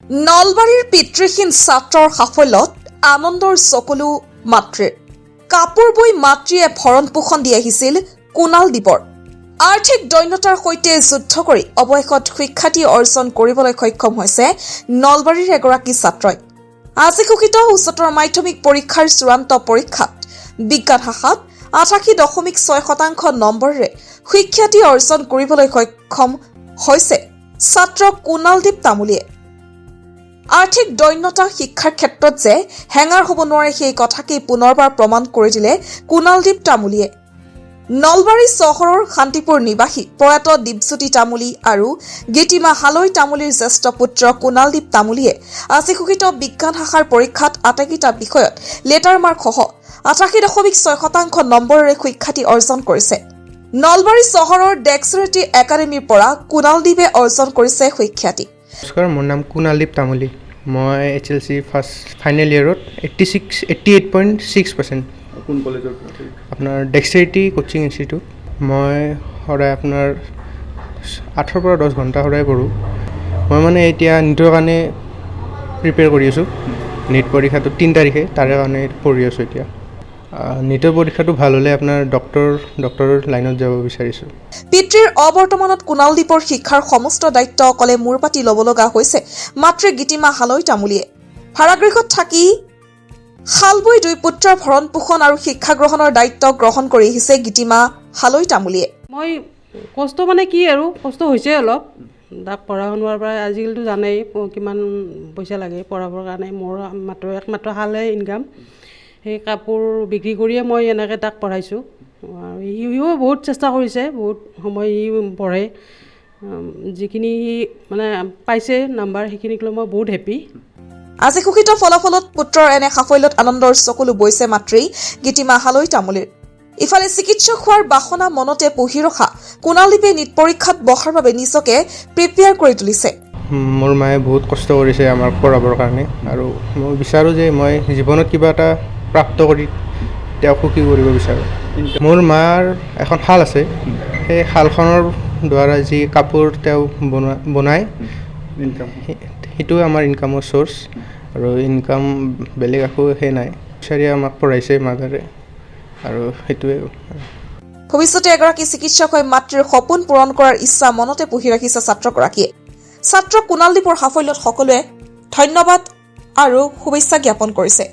নলবাৰীৰ পিতৃহীন ছাত্ৰৰ সাফল্যত আনন্দৰ চকুলো মাতৃৰ। কাপোৰ বৈ মাতৃয়ে ভৰণ পোষণ দি আহিছিল কুণালদ্বীপৰ। আৰ্থিক দৈন্যতাৰ সৈতে যুদ্ধ কৰি অৱশেষত সুখ্যাতি অৰ্জন কৰিবলৈ সক্ষম হৈছে নলবাৰীৰ এগৰাকী ছাত্ৰই। আজি ঘোষিত উচ্চতৰ মাধ্যমিক পৰীক্ষাৰ চূড়ান্ত পৰীক্ষাত বিজ্ঞান শাখাত 88.6% নম্বৰেৰে সুখ্যাতি অৰ্জন কৰিবলৈ সক্ষম হৈছে ছাত্ৰ কুণালদ্বীপ তামুলীয়ে। আৰ্থিক দৈন্যতা শিক্ষাৰ ক্ষেত্ৰত যে হেঙাৰ হ'ব নোৱাৰে সেই কথাকেই পুনৰবাৰ প্ৰমাণ কৰি দিলে কুণালদ্বীপ তামুলীয়ে। নলবাৰী চহৰৰ শান্তিপুৰ নিবাসী প্ৰয়াত দীপজ্যোতি তামুলী আৰু গীতিমা হালৈ তামুলীৰ জ্যেষ্ঠ পুত্ৰ কুণালদ্বীপ তামুলীয়ে আজি ঘোষিত বিজ্ঞান শাখাৰ পৰীক্ষাত আটাইকেইটা বিষয়ত লেটাৰ মাৰ্কসহ 88.6% নম্বৰেৰে সুখ্যাতি অৰ্জন কৰিছে। নলবাৰী চহৰৰ ডেক্সৰেটি একাডেমীৰ পৰা কুণালদ্বীপে অৰ্জন কৰিছে সুখ্যাতি। নমস্কাৰ, মোৰ নাম কুণালদ্বীপ তামুলী। মই HLC ফাৰ্ষ্ট ফাইনেল ইয়েৰত 88.6%। কোন কলেজৰ? আপোনাৰ ডেক্সৰেটি কোচিং ইনষ্টিটিউট। মই সদায় আপোনাৰ 8ৰ পৰা 10 ঘণ্টা সদায় পঢ়োঁ। মই মানে এতিয়া নীটৰ কাৰণে প্ৰিপেয়াৰ কৰি আছোঁ। নীট পৰীক্ষাটো 3 তাৰিখে, তাৰে কাৰণে পঢ়ি আছোঁ এতিয়া। নীটৰ পৰীক্ষাটো ভাল হ'লে আপোনাৰ ডক্টৰৰ লাইনত যাব বিচাৰিছোঁ। পিতৃৰ অবৰ্তমানত কুণালদ্বীপৰ শিক্ষাৰ সমস্ত দায়িত্ব অকলে মূৰ পাতি ল'ব লগা হৈছে মাতৃ গীতিমা হালৈ তামুলীয়ে। ভাড়াগৃহত থাকি শাল বৈ 2 পুত্ৰৰ ভৰণ পোষণ আৰু শিক্ষা গ্ৰহণৰ দায়িত্ব গ্ৰহণ কৰি আহিছে গীতিমা হালৈ তামুলীয়ে। মই কষ্ট মানে কি আৰু কষ্ট হৈছে অলপ। পঢ়া শুনাৰ পৰা আজিকালিতো জানেই কিমান পইচা লাগে পঢ়াবৰ কাৰণে। মোৰ একমাত্ৰ শালে ইনকাম। সেই কাপোৰ বিক্ৰী কৰিয়ে মই এনেকৈ তাক পঢ়াইছোঁ। আৰু সিও বহুত চেষ্টা কৰিছে, বহুত সময় সি পঢ়ে। যিখিনি সি মানে পাইছে নাম্বাৰ, সেইখিনিক লৈ মই বহুত হেপ্পী। আজি ঘোষিত ফলাফলত পুত্ৰৰ এনে সাফল্যত আনন্দৰ চকুলো বৈছে মাতৃ গীতিমা হালৈ তামুলীৰ। ইফালে চিকিৎসক হোৱাৰ বাসনা মনতে পুহি ৰখা কুণালদ্বীপে নীট পৰীক্ষাত বহাৰ বাবে নিজকে প্ৰিপেয়াৰ কৰি তুলিছে। মোৰ মায়ে বহুত কষ্ট কৰিছে আমাক পঢ়াবৰ কাৰণে, আৰু মই বিচাৰোঁ যে মই জীৱনত কিবা এটা প্ৰাপ্ত কৰি তেওঁক সুখী কৰিব বিচাৰোঁ। মোৰ মাৰ এখন শাল আছে, সেই শালখনৰ দ্বাৰা যি কাপোৰ তেওঁ বনায় সেইটোৱে আমাৰ ইনকামৰ চ'ৰ্চ। আৰু ইনকাম বেলেগ একো সেই নাই। বিচাৰি আমাক পঢ়াইছে মাদাৰে, আৰু সেইটোৱে। ভৱিষ্যতে এগৰাকী চিকিৎসক হৈ মাতৃৰ সপোন পূৰণ কৰাৰ ইচ্ছা মনতে পুহি ৰাখিছে ছাত্ৰগৰাকীয়ে। ছাত্ৰ কুণালদ্বীপৰ সাফল্যত সকলোৱে ধন্যবাদ আৰু শুভেচ্ছা জ্ঞাপন কৰিছে।